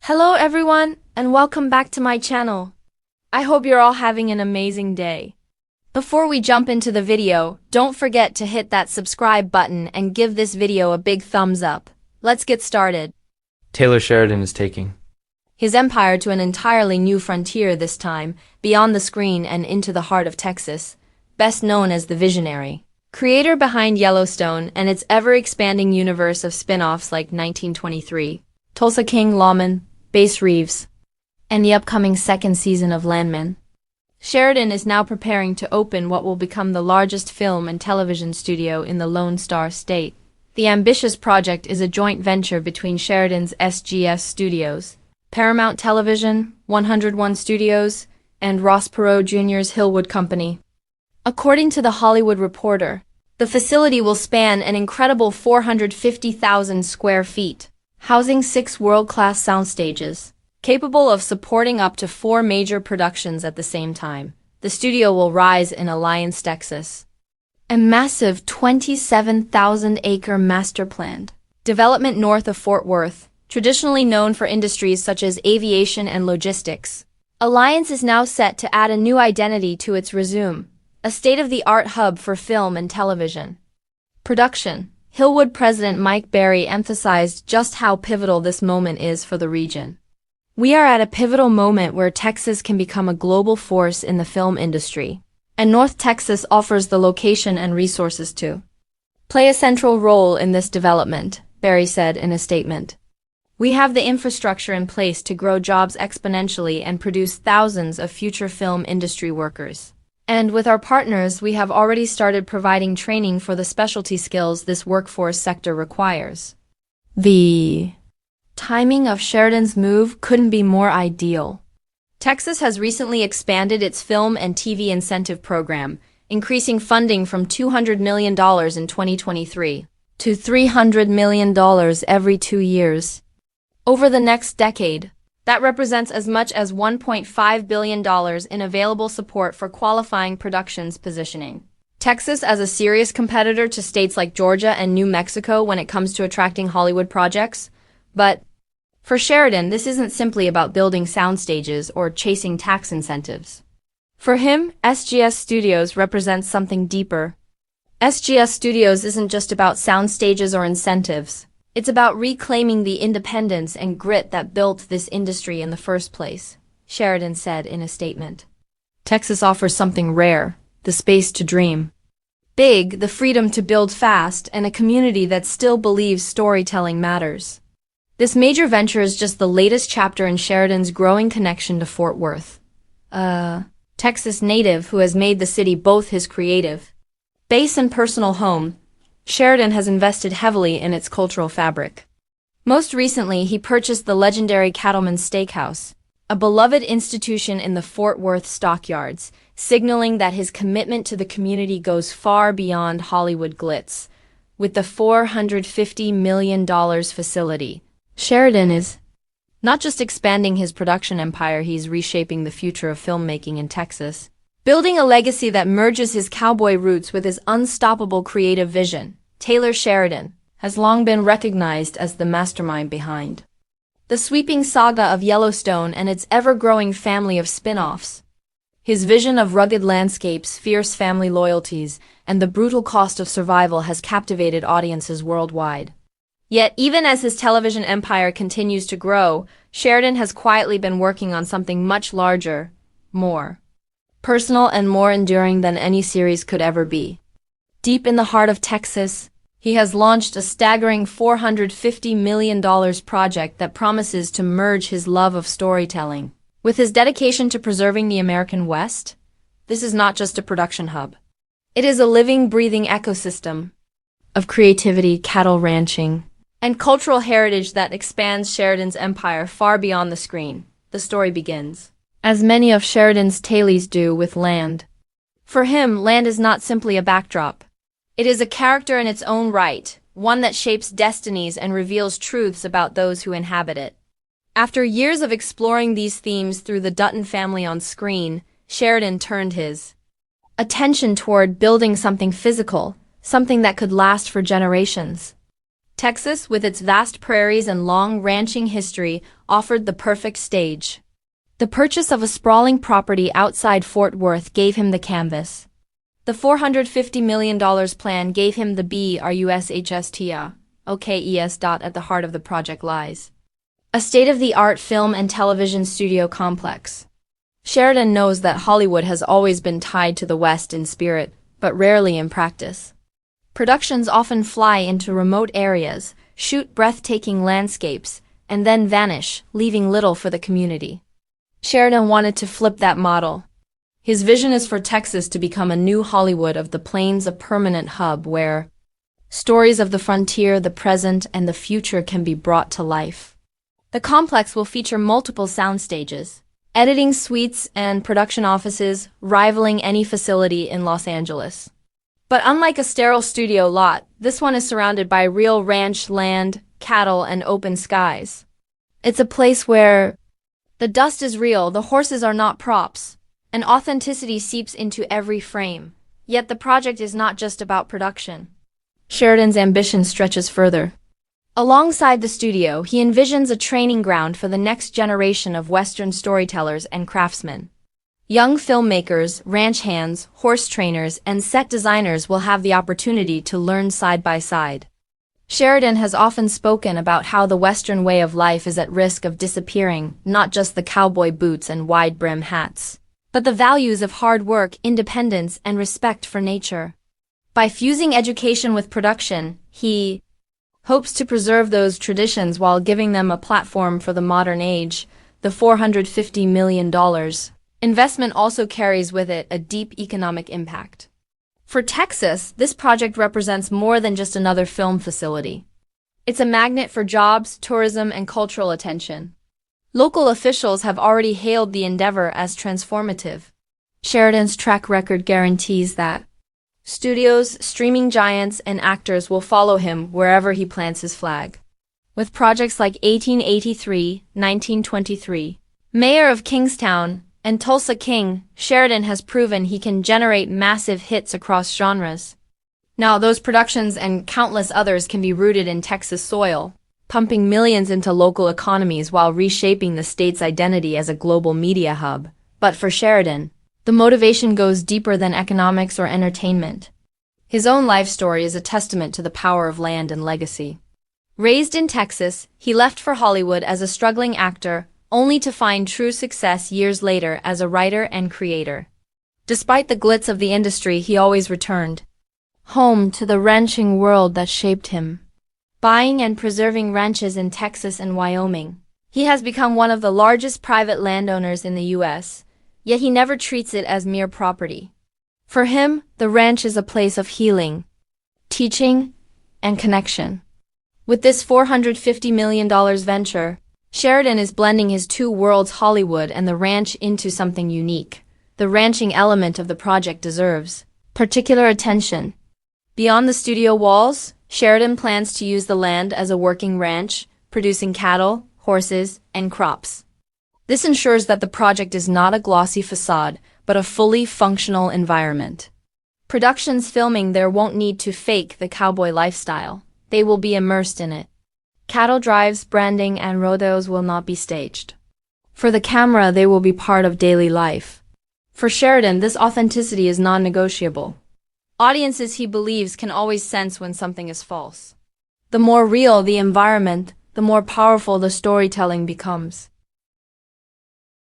Hello everyone, and welcome back to my channel. I hope you're all having an amazing day. Before we jump into the video, don't forget to hit that subscribe button and give this video a big thumbs up. Let's get started. Taylor Sheridan is taking His empire to an entirely new frontier this time, beyond the screen and into the heart of Texas, best known as the Visionary. Creator behind Yellowstone and its ever-expanding universe of spin-offs like 1923, Tulsa King Lawman, Bass Reeves, and the upcoming second season of Landman. Sheridan is now preparing to open what will become the largest film and television studio in the Lone Star State. The ambitious project is a joint venture between Sheridan's SGS Studios, Paramount Television, 101 Studios, and Ross Perot Jr.'s Hillwood Company. According to The Hollywood Reporter, the facility will span an incredible 450,000 square feet, housing 6 world-class sound stages, capable of supporting up to 4 major productions at the same time. The studio will rise in Alliance, Texas. A massive 27,000-acre master-planned development north of Fort Worth, traditionally known for industries such as aviation and logistics. Alliance is now set to add a new identity to its resume, a state-of-the-art hub for film and television production. Hillwood President Mike Berry emphasized just how pivotal this moment is for the region. "We are at a pivotal moment where Texas can become a global force in the film industry, and North Texas offers the location and resources to play a central role in this development," Berry said in a statement. "We have the infrastructure in place to grow jobs exponentially and produce thousands of future film industry workers. And with our partners, we have already started providing training for the specialty skills this workforce sector requires." The timing of Sheridan's move couldn't be more ideal. Texas has recently expanded its film and TV incentive program, increasing funding from $200 million in 2023 to $300 million every 2 years. Over the next decade, that represents as much as $1.5 billion in available support for qualifying productions, positioning Texas as a serious competitor to states like Georgia and New Mexico when it comes to attracting Hollywood projects. But for Sheridan, this isn't simply about building sound stages or chasing tax incentives. For him, SGS Studios represents something deeper. SGS Studios isn't just about sound stages or incentives. It's about reclaiming the independence and grit that built this industry in the first place, Sheridan said in a statement. "Texas offers something rare, the space to dream big, the freedom to build fast, and a community that still believes storytelling matters." This major venture is just the latest chapter in Sheridan's growing connection to Fort Worth, a Texas native who has made the city both his creative base and personal home. Sheridan has invested heavily in its cultural fabric. Most recently, he purchased the legendary Cattleman's Steakhouse, a beloved institution in the Fort Worth stockyards, signaling that his commitment to the community goes far beyond Hollywood glitz. With the $450 million facility, Sheridan is not just expanding his production empire, he's reshaping the future of filmmaking in Texas, building a legacy that merges his cowboy roots with his unstoppable creative vision. Taylor Sheridan has long been recognized as the mastermind behind the sweeping saga of Yellowstone and its ever-growing family of spin-offs. His vision of rugged landscapes, fierce family loyalties, and the brutal cost of survival has captivated audiences worldwide. Yet, even as his television empire continues to grow, Sheridan has quietly been working on something much larger, more personal and more enduring than any series could ever be. Deep in the heart of Texas, he has launched a staggering $450 million project that promises to merge his love of storytelling with his dedication to preserving the American West. This is not just a production hub. It is a living, breathing ecosystem of creativity, cattle ranching, and cultural heritage that expands Sheridan's empire far beyond the screen. The story begins, as many of Sheridan's tales do, with land. For him, land is not simply a backdrop. It is a character in its own right, one that shapes destinies and reveals truths about those who inhabit it. After years of exploring these themes through the Dutton family on screen, Sheridan turned his attention toward building something physical, something that could last for generations. Texas, with its vast prairies and long ranching history, offered the perfect stage. The purchase of a sprawling property outside Fort Worth gave him the canvas. The $450 million plan gave him the BRUSHSTA. OKES. At the heart of the project lies a state-of-the-art film and television studio complex. Sheridan knows that Hollywood has always been tied to the West in spirit, but rarely in practice. Productions often fly into remote areas, shoot breathtaking landscapes, and then vanish, leaving little for the community. Sheridan wanted to flip that model. His vision is for Texas to become a new Hollywood of the plains, a permanent hub where stories of the frontier, the present, and the future can be brought to life. The complex will feature multiple sound stages, editing suites, and production offices rivaling any facility in Los Angeles. But unlike a sterile studio lot, this one is surrounded by real ranch land, cattle, and open skies. It's a place where the dust is real, the horses are not props, and authenticity seeps into every frame. Yet the project is not just about production. Sheridan's ambition stretches further. Alongside the studio, he envisions a training ground for the next generation of Western storytellers and craftsmen. Young filmmakers, ranch hands, horse trainers, and set designers will have the opportunity to learn side by side. Sheridan has often spoken about how the Western way of life is at risk of disappearing, not just the cowboy boots and wide-brim hats, but the values of hard work, independence, and respect for nature. By fusing education with production, he hopes to preserve those traditions while giving them a platform for the modern age. The $450 million investment also carries with it a deep economic impact. For Texas, this project represents more than just another film facility. It's a magnet for jobs, tourism, and cultural attention. Local officials have already hailed the endeavor as transformative. Sheridan's track record guarantees that studios, streaming giants, and actors will follow him wherever he plants his flag. With projects like 1883, 1923, Mayor of Kingstown, and Tulsa King, Sheridan has proven he can generate massive hits across genres. Now, those productions and countless others can be rooted in Texas soil, pumping millions into local economies while reshaping the state's identity as a global media hub. But for Sheridan, the motivation goes deeper than economics or entertainment. His own life story is a testament to the power of land and legacy. Raised in Texas, he left for Hollywood as a struggling actor, only to find true success years later as a writer and creator. Despite the glitz of the industry, he always returned home to the ranching world that shaped him. Buying and preserving ranches in Texas and Wyoming, he has become one of the largest private landowners in the U.S., yet he never treats it as mere property. For him, the ranch is a place of healing, teaching, and connection. With this $450 million venture, Sheridan is blending his two worlds, Hollywood and the ranch, into something unique. The ranching element of the project deserves particular attention. Beyond the studio walls, Sheridan plans to use the land as a working ranch, producing cattle, horses, and crops. This ensures that the project is not a glossy facade, but a fully functional environment. Productions filming there won't need to fake the cowboy lifestyle. They will be immersed in it. Cattle drives, branding, and rodeos will not be staged. For the camera, they will be part of daily life. For Sheridan, this authenticity is non-negotiable. Audiences, he believes, can always sense when something is false. The more real the environment, the more powerful the storytelling becomes.